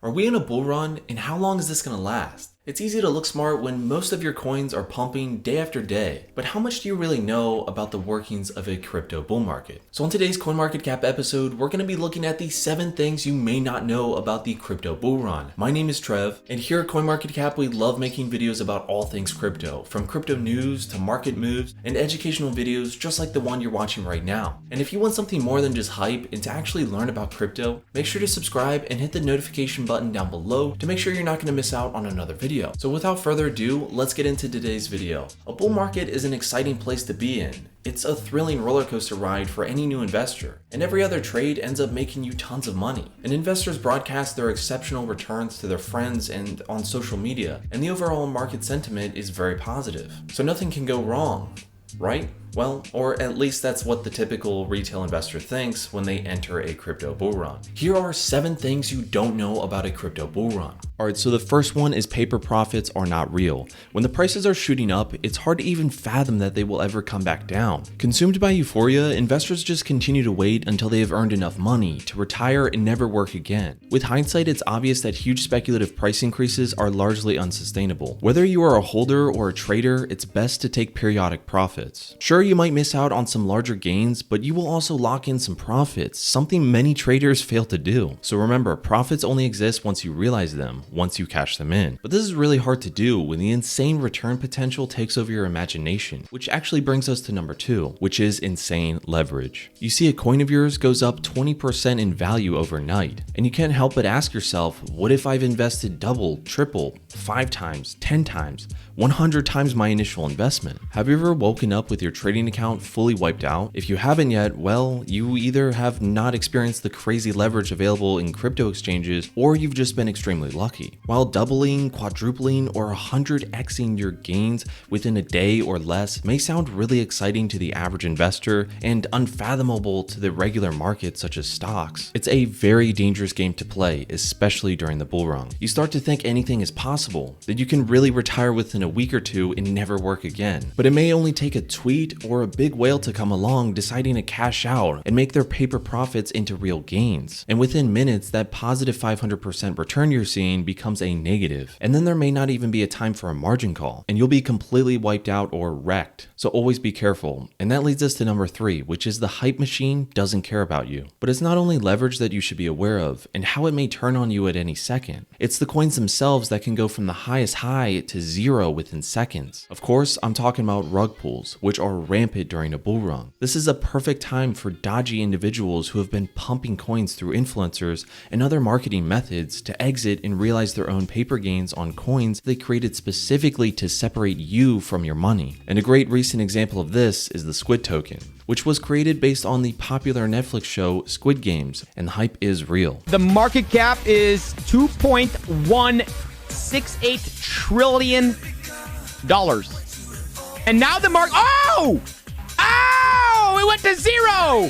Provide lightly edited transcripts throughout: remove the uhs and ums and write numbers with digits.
Are we in a bull run, and how long is this going to last? It's easy to look smart when most of your coins are pumping day after day, but how much do you really know about the workings of a crypto bull market? So in today's CoinMarketCap episode, we're going to be looking at the 7 things you may not know about the crypto bull run. My name is Trev, and here at CoinMarketCap, we love making videos about all things crypto, from crypto news to market moves and educational videos just like the one you're watching right now. And if you want something more than just hype and to actually learn about crypto, make sure to subscribe and hit the notification button down below to make sure you're not going to miss out on another video. So without further ado, let's get into today's video. A bull market is an exciting place to be in. It's a thrilling roller coaster ride for any new investor, and every other trade ends up making you tons of money. And investors broadcast their exceptional returns to their friends and on social media, and the overall market sentiment is very positive. So nothing can go wrong, right? Well, or at least that's what the typical retail investor thinks when they enter a crypto bull run. Here are 7 things you don't know about a crypto bull run. Alright, so the first one is paper profits are not real. When the prices are shooting up, it's hard to even fathom that they will ever come back down. Consumed by euphoria, investors just continue to wait until they have earned enough money to retire and never work again. With hindsight, it's obvious that huge speculative price increases are largely unsustainable. Whether you are a holder or a trader, it's best to take periodic profits. Sure, you might miss out on some larger gains, but you will also lock in some profits, something many traders fail to do. So remember, profits only exist once you realize them, once you cash them in. But this is really hard to do when the insane return potential takes over your imagination, which actually brings us to number 2, which is insane leverage. You see a coin of yours goes up 20% in value overnight, and you can't help but ask yourself, what if I've invested double, triple, 5 times, 10 times, 100 times my initial investment? Have you ever woken up with your trading account fully wiped out? If you haven't yet, well, you either have not experienced the crazy leverage available in crypto exchanges, or you've just been extremely lucky. While doubling, quadrupling, or 100xing your gains within a day or less may sound really exciting to the average investor and unfathomable to the regular market such as stocks, it's a very dangerous game to play, especially during the bull run. You start to think anything is possible, that you can really retire within a week or two and never work again. But it may only take a tweet or a big whale to come along deciding to cash out and make their paper profits into real gains. And within minutes, that positive 500% return you're seeing becomes a negative. And then there may not even be a time for a margin call, and you'll be completely wiped out or wrecked. So always be careful. And that leads us to number 3, which is the hype machine doesn't care about you. But it's not only leverage that you should be aware of and how it may turn on you at any second. It's the coins themselves that can go from the highest high to zero within seconds. Of course, I'm talking about rug pulls, which are rampant during a bull run. This is a perfect time for dodgy individuals who have been pumping coins through influencers and other marketing methods to exit and realize their own paper gains on coins they created specifically to separate you from your money. And a great recent example of this is the Squid token, which was created based on the popular Netflix show Squid Games, and the hype is real. The market cap is $2.168 trillion. And now the market, it went to zero.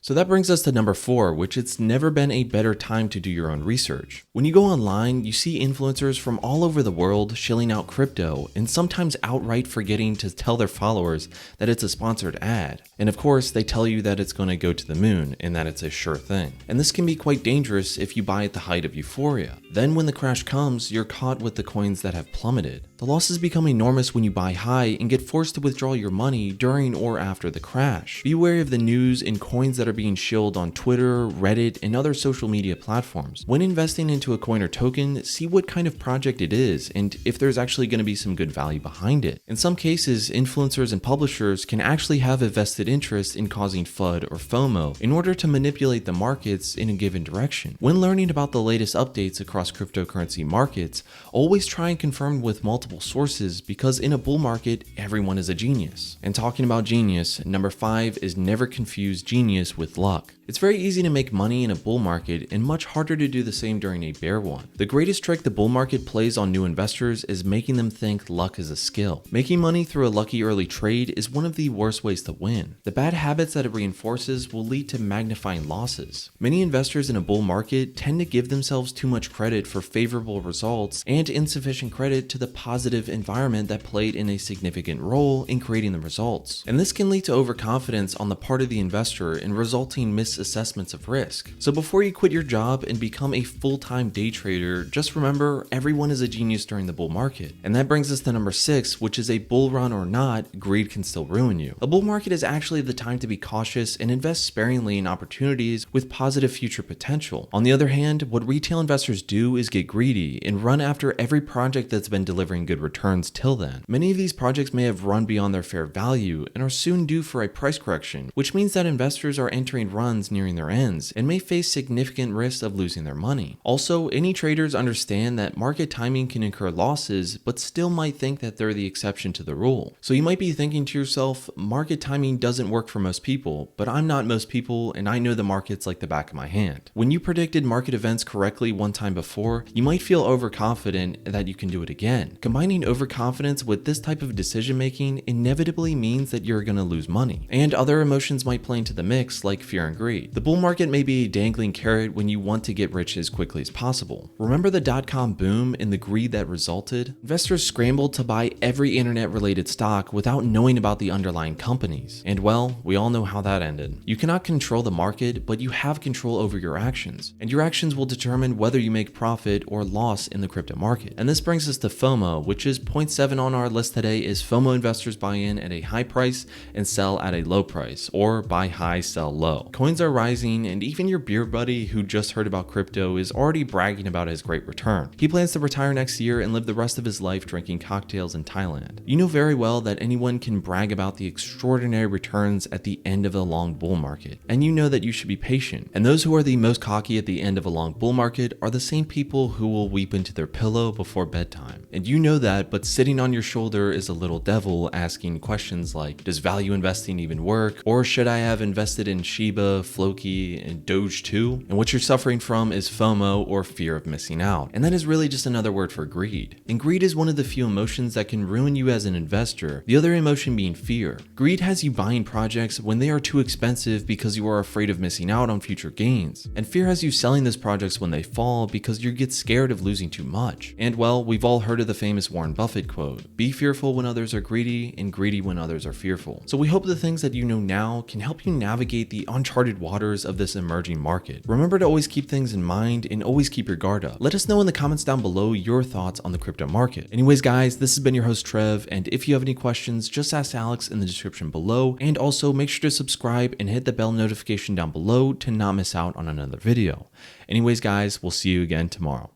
So that brings us to number 4, which it's never been a better time to do your own research. When you go online, you see influencers from all over the world shilling out crypto and sometimes outright forgetting to tell their followers that it's a sponsored ad. And of course, they tell you that it's going to go to the moon and that it's a sure thing. And this can be quite dangerous if you buy at the height of euphoria. Then when the crash comes, you're caught with the coins that have plummeted. The losses become enormous when you buy high and get forced to withdraw your money during or after the crash. Be wary of the news and coins that are being shilled on Twitter, Reddit, and other social media platforms. When investing into a coin or token, see what kind of project it is and if there's actually going to be some good value behind it. In some cases, influencers and publishers can actually have a vested interest in causing FUD or FOMO in order to manipulate the markets in a given direction. When learning about the latest updates across cryptocurrency markets, always try and confirm with multiple sources, because in a bull market, everyone is a genius. And talking about genius, number 5 is never confuse genius with luck. It's very easy to make money in a bull market and much harder to do the same during a bear one. The greatest trick the bull market plays on new investors is making them think luck is a skill. Making money through a lucky early trade is one of the worst ways to win. The bad habits that it reinforces will lead to magnifying losses. Many investors in a bull market tend to give themselves too much credit for favorable results and insufficient credit to the positive environment that played in a significant role in creating the results. And this can lead to overconfidence on the part of the investor and result resulting misassessments of risk. So before you quit your job and become a full-time day trader, just remember everyone is a genius during the bull market. And that brings us to number 6, which is a bull run or not, greed can still ruin you. A bull market is actually the time to be cautious and invest sparingly in opportunities with positive future potential. On the other hand, what retail investors do is get greedy and run after every project that's been delivering good returns till then. Many of these projects may have run beyond their fair value and are soon due for a price correction, which means that investors are entering runs nearing their ends and may face significant risks of losing their money. Also, any traders understand that market timing can incur losses, but still might think that they're the exception to the rule. So you might be thinking to yourself, market timing doesn't work for most people, but I'm not most people and I know the markets like the back of my hand. When you predicted market events correctly one time before, you might feel overconfident that you can do it again. Combining overconfidence with this type of decision making inevitably means that you're going to lose money. And other emotions might play into the mix, like fear and greed. The bull market may be a dangling carrot when you want to get rich as quickly as possible. Remember the dot-com boom and the greed that resulted? Investors scrambled to buy every internet-related stock without knowing about the underlying companies. And well, we all know how that ended. You cannot control the market, but you have control over your actions. And your actions will determine whether you make profit or loss in the crypto market. And this brings us to FOMO, which is point 7 on our list today. Is FOMO investors buy in at a high price and sell at a low price, or buy high, sell low. Coins are rising, and even your beer buddy who just heard about crypto is already bragging about his great return. He plans to retire next year and live the rest of his life drinking cocktails in Thailand. You know very well that anyone can brag about the extraordinary returns at the end of a long bull market, and you know that you should be patient. And those who are the most cocky at the end of a long bull market are the same people who will weep into their pillow before bedtime. And you know that, but sitting on your shoulder is a little devil asking questions like, does value investing even work? Or should I have invested in Shiba, Floki, and Doge too? And what you're suffering from is FOMO, or fear of missing out. And that is really just another word for greed. And greed is one of the few emotions that can ruin you as an investor, the other emotion being fear. Greed has you buying projects when they are too expensive because you are afraid of missing out on future gains. And fear has you selling those projects when they fall because you get scared of losing too much. And well, we've all heard of the famous Warren Buffett quote, be fearful when others are greedy and greedy when others are fearful. So we hope the things that you know now can help you navigate the uncharted waters of this emerging market. Remember to always keep things in mind and always keep your guard up. Let us know in the comments down below your thoughts on the crypto market. Anyways guys, this has been your host Trev, and if you have any questions, just ask Alex in the description below, and also make sure to subscribe and hit the bell notification down below to not miss out on another video. Anyways guys, we'll see you again tomorrow.